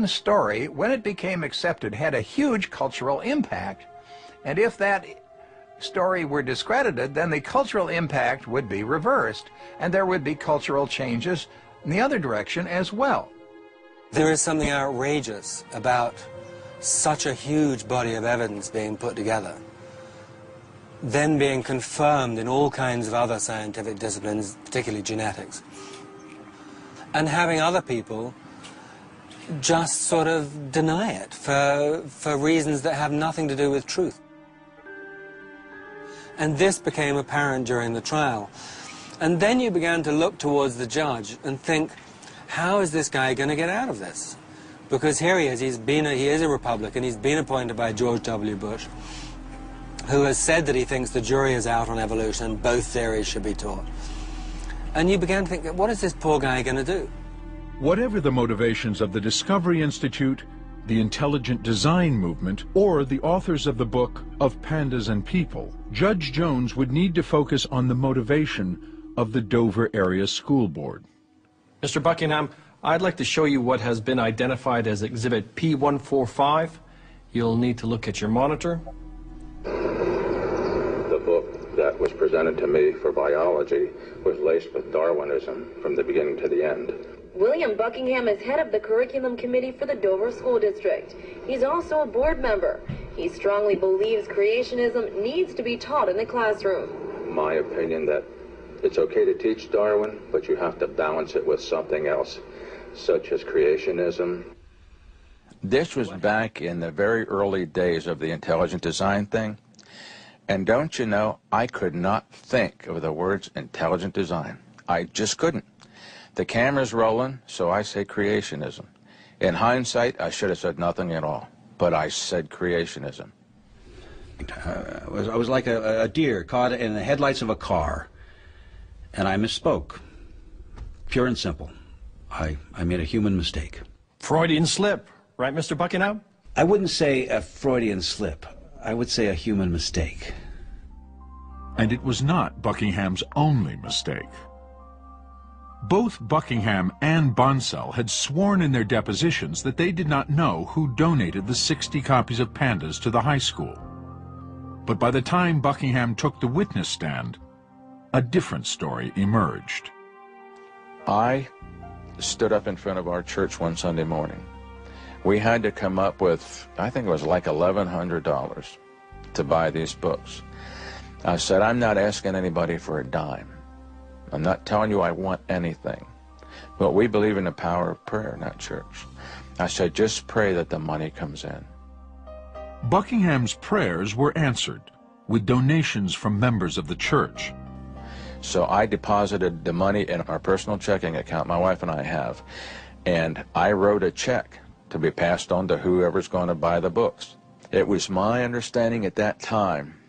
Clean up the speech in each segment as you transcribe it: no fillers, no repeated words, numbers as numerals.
story, when it became accepted, had a huge cultural impact. And if that story were discredited, then the cultural impact would be reversed, and there would be cultural changes in the other direction as well. There is something outrageous about such a huge body of evidence being put together, then being confirmed in all kinds of other scientific disciplines, particularly genetics, and having other people just sort of deny it for reasons that have nothing to do with truth. And this became apparent during the trial. And then you began to look towards the judge and think, how is this guy going to get out of this? Because here he is, he is a Republican, he's been appointed by George W. Bush, who has said that he thinks the jury is out on evolution and both theories should be taught. And you began to think, what is this poor guy going to do? Whatever the motivations of the Discovery Institute, the intelligent design movement, or the authors of the book Of Pandas and People, Judge Jones would need to focus on the motivation of the Dover Area School Board. Mr. Buckingham, I'd like to show you what has been identified as Exhibit P145. You'll need to look at your monitor. The book that was presented to me for biology was laced with Darwinism from the beginning to the end. William Buckingham is head of the curriculum committee for the Dover School District. He's also a board member. He strongly believes creationism needs to be taught in the classroom. My opinion that it's okay to teach Darwin, but you have to balance it with something else, such as creationism. This was back in the very early days of the intelligent design thing. And don't you know, I could not think of the words intelligent design. I just couldn't. The camera's rolling, so I say creationism. In hindsight, I should have said nothing at all, but I said creationism. I was like a deer caught in the headlights of a car, and I misspoke. Pure and simple. I made a human mistake. Freudian slip, right, Mr. Buckingham? I wouldn't say a Freudian slip. I would say a human mistake. And it was not Buckingham's only mistake. Both Buckingham and Bonsell had sworn in their depositions that they did not know who donated the 60 copies of Pandas to the high school. But by the time Buckingham took the witness stand, a different story emerged. I stood up in front of our church one Sunday morning. We had to come up with, I think it was like $1,100 to buy these books. I said, I'm not asking anybody for a dime. I'm not telling you I want anything, but we believe in the power of prayer in that church. I said, just pray that the money comes in. Buckingham's prayers were answered with donations from members of the church. So I deposited the money in our personal checking account my wife and I have, and I wrote a check to be passed on to whoever's going to buy the books. It was my understanding at that time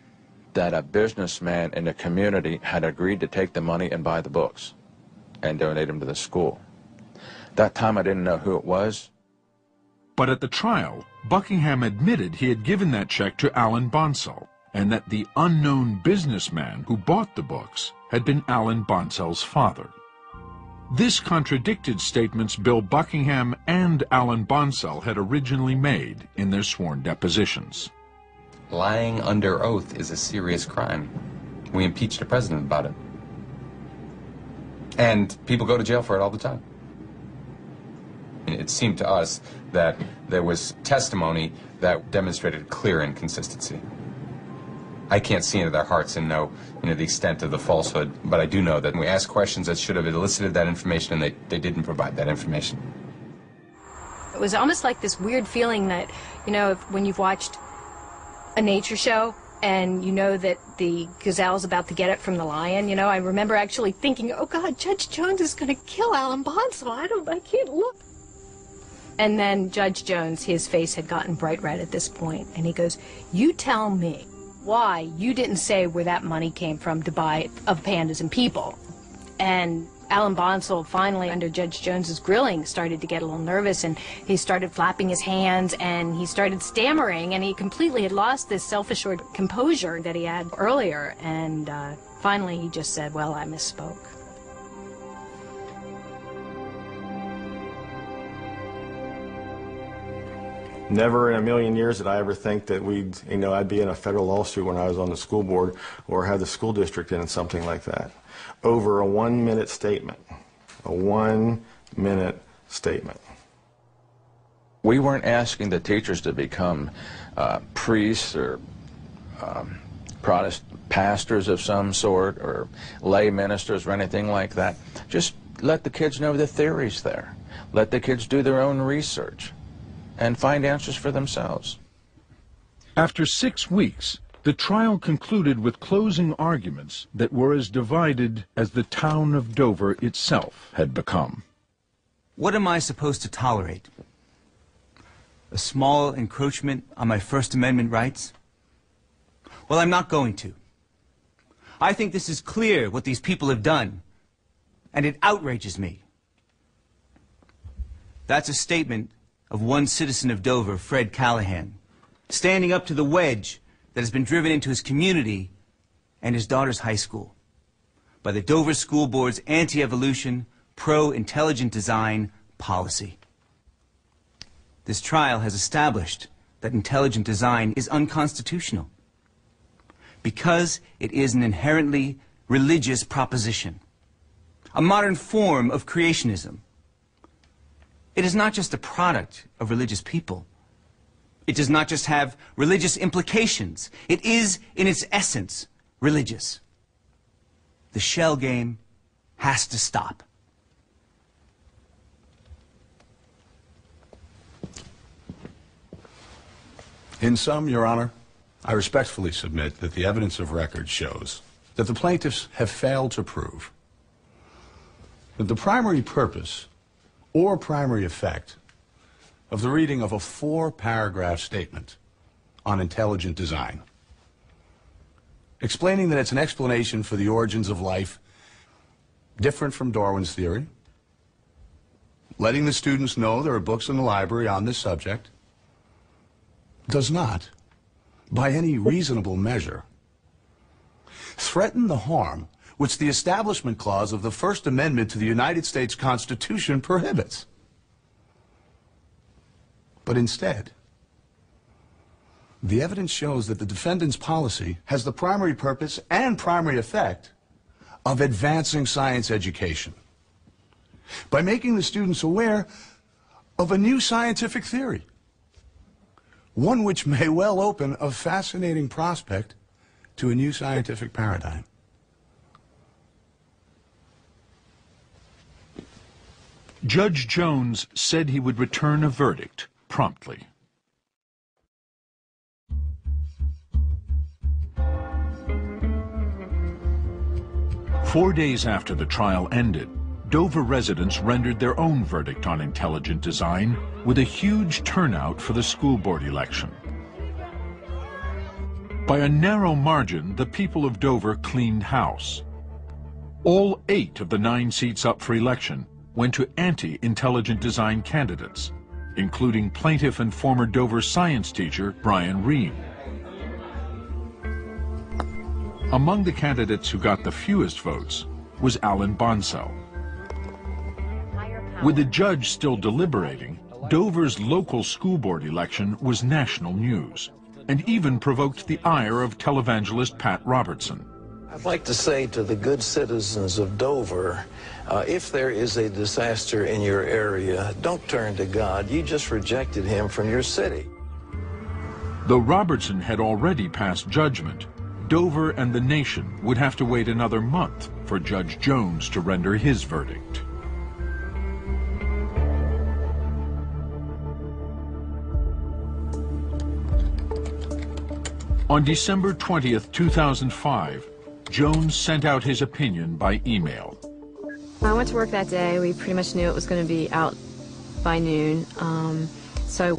that a businessman in the community had agreed to take the money and buy the books and donate them to the school. That time I didn't know who it was. But at the trial, Buckingham admitted he had given that check to Alan Bonsell, and that the unknown businessman who bought the books had been Alan Bonsell's father. This contradicted statements Bill Buckingham and Alan Bonsell had originally made in their sworn depositions. Lying under oath is a serious crime. We impeached the president about it. And people go to jail for it all the time. It seemed to us that there was testimony that demonstrated clear inconsistency. I can't see into their hearts and know, the extent of the falsehood, but I do know that we asked questions that should have elicited that information, and they didn't provide that information. It was almost like this weird feeling that, when you've watched a nature show and you know that the gazelle's about to get it from the lion, I remember actually thinking, oh God, Judge Jones is going to kill Alan Bonsell. I can't look. And then Judge Jones, his face had gotten bright red at this point, and he goes, you tell me why you didn't say where that money came from to buy Of Pandas and People. And Alan Bonsell finally, under Judge Jones's grilling, started to get a little nervous, and he started flapping his hands, and he started stammering, and he completely had lost this self-assured composure that he had earlier, and finally he just said, well, I misspoke. Never in a million years did I ever think that I'd be in a federal lawsuit when I was on the school board or have the school district in something like that. Over a 1-minute statement. A 1-minute statement. We weren't asking the teachers to become priests or Protestant pastors of some sort or lay ministers or anything like that. Just let the kids know the theory's there. Let the kids do their own research and find answers for themselves. After 6 weeks, the trial concluded with closing arguments that were as divided as the town of Dover itself had become. What am I supposed to tolerate? A small encroachment on my First Amendment rights? Well, I'm not going to. I think this is clear what these people have done, and it outrages me. That's a statement of one citizen of Dover, Fred Callahan, standing up to the wedge that has been driven into his community and his daughter's high school by the Dover School Board's anti-evolution, pro-intelligent design policy. This trial has established that intelligent design is unconstitutional because it is an inherently religious proposition, a modern form of creationism. It is not just a product of religious people. It does not just have religious implications. It is, in its essence, religious. The shell game has to stop. In sum, Your Honor, I respectfully submit that the evidence of record shows that the plaintiffs have failed to prove that the primary purpose or primary effect of the reading of a 4-paragraph statement on intelligent design, explaining that it's an explanation for the origins of life different from Darwin's theory, letting the students know there are books in the library on this subject, does not, by any reasonable measure, threaten the harm which the Establishment Clause of the First Amendment to the United States Constitution prohibits. But instead, the evidence shows that the defendant's policy has the primary purpose and primary effect of advancing science education by making the students aware of a new scientific theory, one which may well open a fascinating prospect to a new scientific paradigm. Judge Jones said he would return a verdict promptly. Four days after the trial ended, Dover residents rendered their own verdict on intelligent design with a huge turnout for the school board election. By a narrow margin, the people of Dover cleaned house. All 8 of the 9 seats up for election went to anti-intelligent design candidates, including plaintiff and former Dover science teacher Brian Ream. Among the candidates who got the fewest votes was Alan Bonsell. With the judge still deliberating, Dover's local school board election was national news and even provoked the ire of televangelist Pat Robertson. I'd like to say to the good citizens of Dover, if there is a disaster in your area, don't turn to God. You just rejected him from your city. Though Robertson had already passed judgment, Dover and the nation would have to wait another month for Judge Jones to render his verdict. On December 20th, 2005, Jones sent out his opinion by email. I went to work that day. We pretty much knew it was going to be out by noon. So